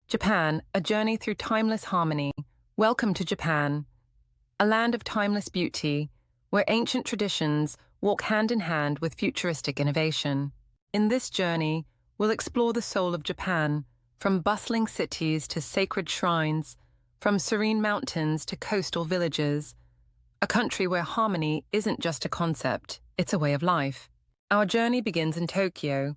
Japan, a journey through timeless harmony. Welcome to Japan, a land of timeless beauty, where ancient traditions walk hand in hand with futuristic innovation. In this journey, we'll explore the soul of Japan, from bustling cities to sacred shrines, from serene mountains to coastal villages, a country where harmony isn't just a concept, it's a way of life. Our journey begins in Tokyo,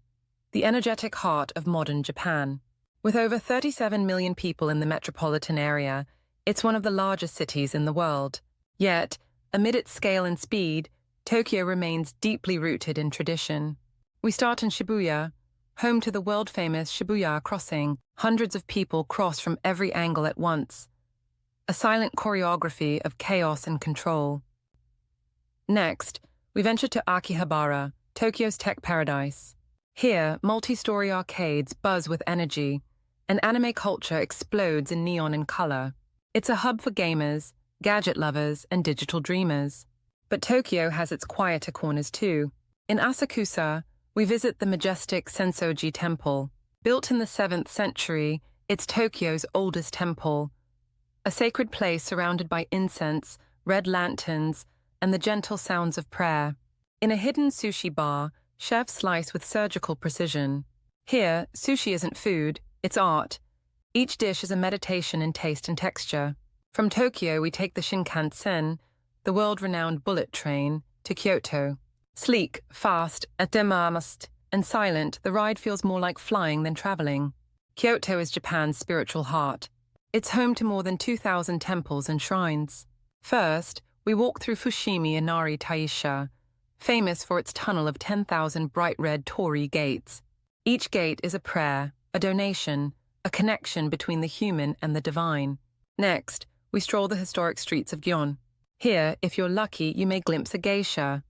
the energetic heart of modern Japan. With over 37 million people in the metropolitan area, it's one of the largest cities in the world. Yet, amid its scale and speed, Tokyo remains deeply rooted in tradition. We start in Shibuya, home to the world-famous Shibuya crossing. Hundreds of people cross from every angle at once, a silent choreography of chaos and control. Next, we venture to Akihabara, Tokyo's tech paradise. Here, multi-story arcades buzz with energy, and anime culture explodes in neon and color. It's a hub for gamers, gadget lovers, and digital dreamers. But Tokyo has its quieter corners too. In Asakusa, we visit the majestic Sensoji Temple. Built in the 7th century, it's Tokyo's oldest temple, a sacred place surrounded by incense, red lanterns, and the gentle sounds of prayer. In a hidden sushi bar, chefs slice with surgical precision. Here, sushi isn't food, it's art. Each dish is a meditation in taste and texture. From Tokyo, we take the Shinkansen, the world-renowned bullet train, to Kyoto. Sleek, fast, and silent, the ride feels more like flying than traveling. Kyoto is Japan's spiritual heart. It's home to more than 2,000 temples and shrines. First, we walk through Fushimi Inari Taisha, famous for its tunnel of 10,000 bright red torii gates. Each gate is a prayer, a donation, a connection between the human and the divine. Next, we stroll the historic streets of Gion. Here, if you're lucky, you may glimpse a geisha,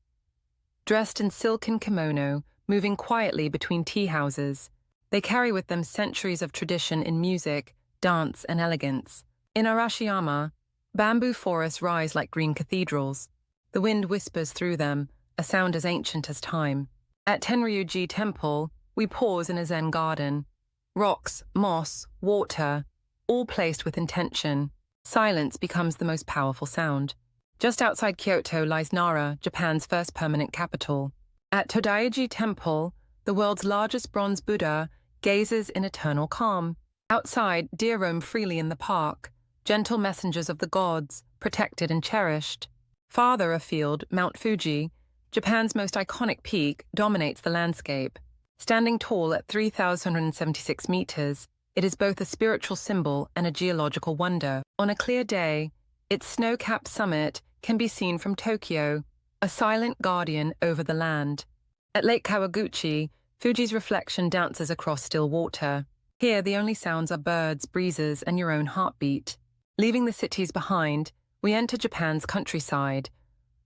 dressed in silken kimono, moving quietly between tea houses. They carry with them centuries of tradition in music, dance, and elegance. In Arashiyama, bamboo forests rise like green cathedrals. The wind whispers through them, a sound as ancient as time. At Tenryuji Temple, we pause in a Zen garden. Rocks, moss, water, all placed with intention. Silence becomes the most powerful sound. Just outside Kyoto lies Nara, Japan's first permanent capital. At Todaiji Temple, the world's largest bronze Buddha gazes in eternal calm. Outside, deer roam freely in the park, gentle messengers of the gods, protected and cherished. Farther afield, Mount Fuji, Japan's most iconic peak, dominates the landscape. Standing tall at 3,176 meters, it is both a spiritual symbol and a geological wonder. On a clear day, its snow-capped summit can be seen from Tokyo, a silent guardian over the land. At Lake Kawaguchi, Fuji's reflection dances across still water. Here, the only sounds are birds, breezes, and your own heartbeat. Leaving the cities behind, we enter Japan's countryside,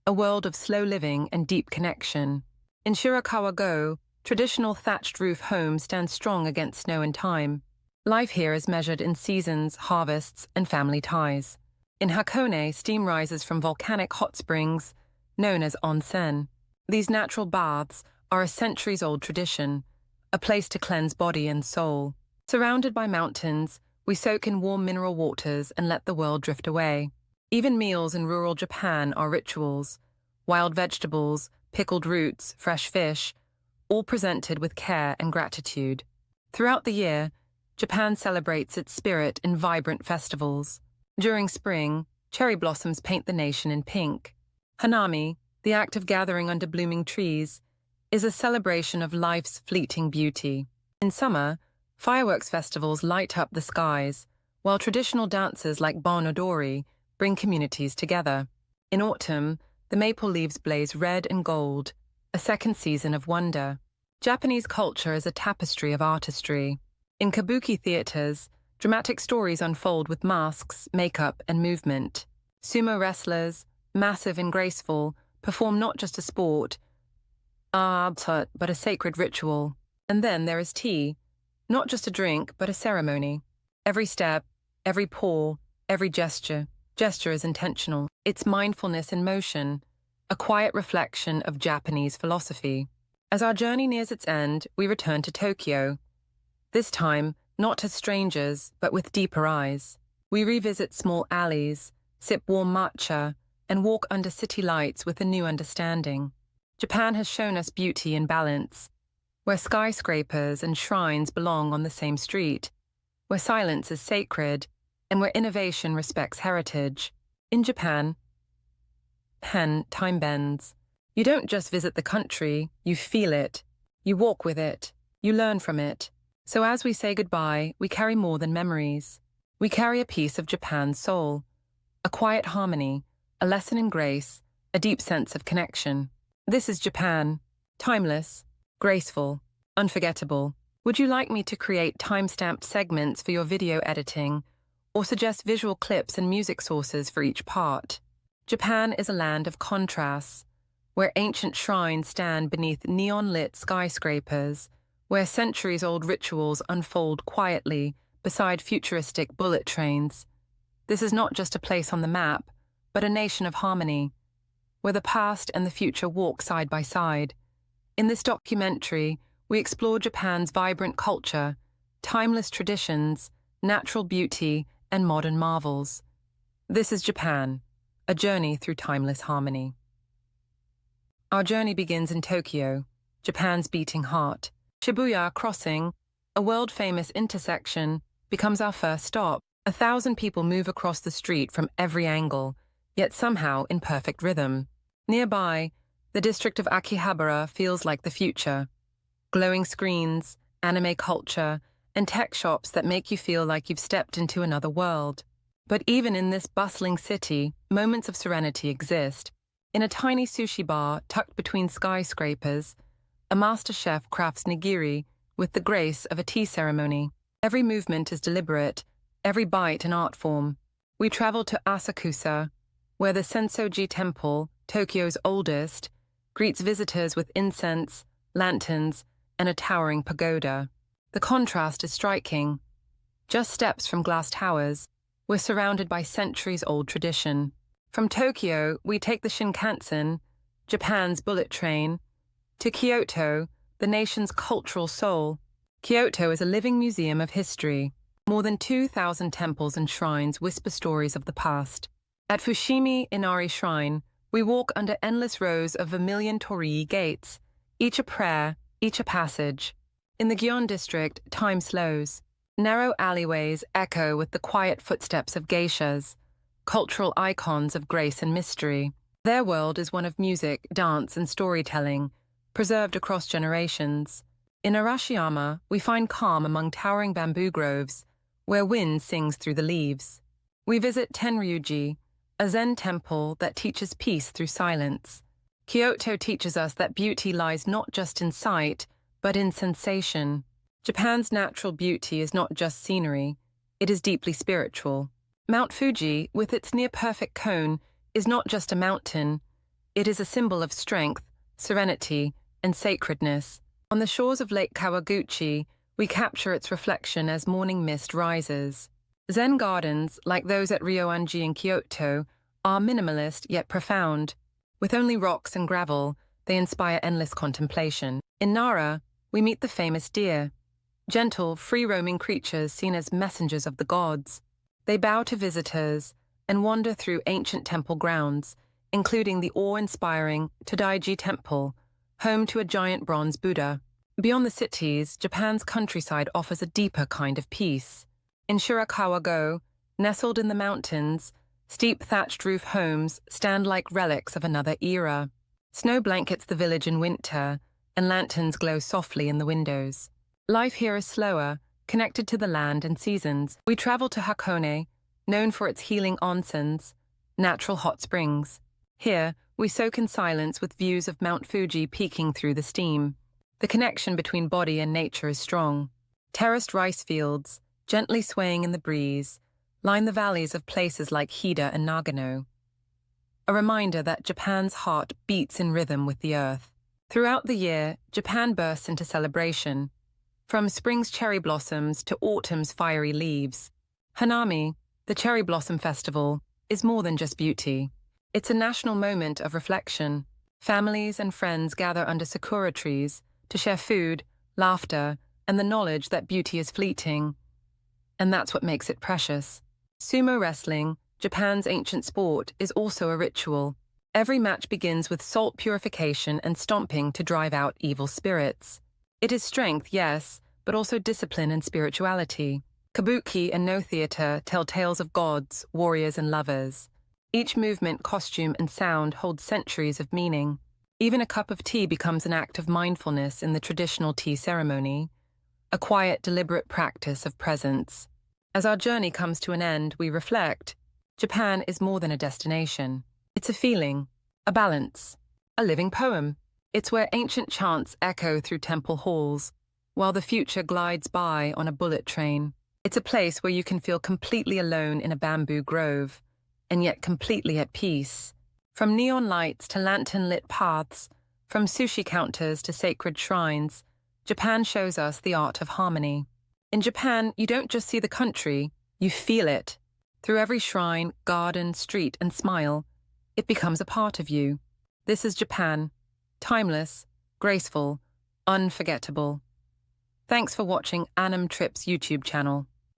a world of slow living and deep connection. In Shirakawa-go, traditional thatched roof homes stand strong against snow and time. Life here is measured in seasons, harvests, and family ties. In Hakone, steam rises from volcanic hot springs, known as onsen. These natural baths are a centuries-old tradition, a place to cleanse body and soul. Surrounded by mountains, we soak in warm mineral waters and let the world drift away. Even meals in rural Japan are rituals. Wild vegetables, pickled roots, fresh fish, all presented with care and gratitude. Throughout the year, Japan celebrates its spirit in vibrant festivals. During spring, cherry blossoms paint the nation in pink. Hanami, the act of gathering under blooming trees, is a celebration of life's fleeting beauty. In summer, fireworks festivals light up the skies, while traditional dances like Bon Odori bring communities together. In autumn, the maple leaves blaze red and gold, a second season of wonder. Japanese culture is a tapestry of artistry. In kabuki theaters, dramatic stories unfold with masks, makeup, and movement. Sumo wrestlers, massive and graceful, perform not just a sport, but a sacred ritual. And then there is tea, not just a drink, but a ceremony. Every step, every pour, every gesture is intentional. It's mindfulness in motion, a quiet reflection of Japanese philosophy. As our journey nears its end, we return to Tokyo. This time, not as strangers, but with deeper eyes. We revisit small alleys, sip warm matcha, and walk under city lights with a new understanding. Japan has shown us beauty in balance, where skyscrapers and shrines belong on the same street, where silence is sacred, and where innovation respects heritage. In Japan, time bends. You don't just visit the country, you feel it. You walk with it. You learn from it. So as we say goodbye, we carry more than memories. We carry a piece of Japan's soul, a quiet harmony, a lesson in grace, a deep sense of connection. This is Japan, timeless, graceful, unforgettable. Would you like me to create time-stamped segments for your video editing, or suggest visual clips and music sources for each part? Japan is a land of contrasts, where ancient shrines stand beneath neon-lit skyscrapers, where centuries-old rituals unfold quietly beside futuristic bullet trains. This is not just a place on the map, but a nation of harmony, where the past and the future walk side by side. In this documentary, we explore Japan's vibrant culture, timeless traditions, natural beauty, and modern marvels. This is Japan, a journey through timeless harmony. Our journey begins in Tokyo, Japan's beating heart. Shibuya Crossing, a world-famous intersection, becomes our first stop. 1,000 people move across the street from every angle, yet somehow in perfect rhythm. Nearby, the district of Akihabara feels like the future. Glowing screens, anime culture, and tech shops that make you feel like you've stepped into another world. But even in this bustling city, moments of serenity exist. In a tiny sushi bar tucked between skyscrapers, a master chef crafts nigiri with the grace of a tea ceremony. Every movement is deliberate, every bite an art form. We travel to Asakusa, where the Sensoji Temple, Tokyo's oldest, greets visitors with incense, lanterns, and a towering pagoda. The contrast is striking. Just steps from glass towers, we're surrounded by centuries-old tradition. From Tokyo, we take the Shinkansen, Japan's bullet train, to Kyoto, the nation's cultural soul. Kyoto is a living museum of history. More than 2,000 temples and shrines whisper stories of the past. At Fushimi Inari Shrine, we walk under endless rows of vermilion torii gates, each a prayer, each a passage. In the Gion district, time slows. Narrow alleyways echo with the quiet footsteps of geishas, cultural icons of grace and mystery. Their world is one of music, dance, and storytelling, preserved across generations. In Arashiyama, we find calm among towering bamboo groves, where wind sings through the leaves. We visit Tenryuji, a Zen temple that teaches peace through silence. Kyoto teaches us that beauty lies not just in sight, but in sensation. Japan's natural beauty is not just scenery, it is deeply spiritual. Mount Fuji, with its near-perfect cone, is not just a mountain, it is a symbol of strength, serenity, and sacredness. On the shores of Lake Kawaguchi, we capture its reflection as morning mist rises. Zen gardens, like those at Ryoanji in Kyoto, are minimalist yet profound. With only rocks and gravel, they inspire endless contemplation. In Nara, we meet the famous deer, gentle, free-roaming creatures seen as messengers of the gods. They bow to visitors and wander through ancient temple grounds, including the awe-inspiring Todaiji Temple, home to a giant bronze Buddha. Beyond the cities, Japan's countryside offers a deeper kind of peace. In Shirakawa-go, nestled in the mountains, steep thatched roof homes stand like relics of another era. Snow blankets the village in winter, and lanterns glow softly in the windows. Life here is slower, connected to the land and seasons. We travel to Hakone, known for its healing onsens, natural hot springs. Here, we soak in silence with views of Mount Fuji peeking through the steam. The connection between body and nature is strong. Terraced rice fields, gently swaying in the breeze, line the valleys of places like Hida and Nagano. A reminder that Japan's heart beats in rhythm with the earth. Throughout the year, Japan bursts into celebration, from spring's cherry blossoms to autumn's fiery leaves. Hanami, the cherry blossom festival, is more than just beauty. It's a national moment of reflection. Families and friends gather under sakura trees to share food, laughter, and the knowledge that beauty is fleeting. And that's what makes it precious. Sumo wrestling, Japan's ancient sport, is also a ritual. Every match begins with salt purification and stomping to drive out evil spirits. It is strength, yes, but also discipline and spirituality. Kabuki and No theater tell tales of gods, warriors, and lovers. Each movement, costume, and sound holds centuries of meaning. Even a cup of tea becomes an act of mindfulness in the traditional tea ceremony, a quiet, deliberate practice of presence. As our journey comes to an end, we reflect. Japan is more than a destination. It's a feeling, a balance, a living poem. It's where ancient chants echo through temple halls, while the future glides by on a bullet train. It's a place where you can feel completely alone in a bamboo grove, and yet completely at peace. From neon lights to lantern-lit paths, from sushi counters to sacred shrines, Japan shows us the art of harmony. In Japan, you don't just see the country, you feel it. Through every shrine, garden, street, and smile, it becomes a part of you. This is Japan. Timeless, graceful, unforgettable. Thanks for watching Annam Trip's YouTube channel.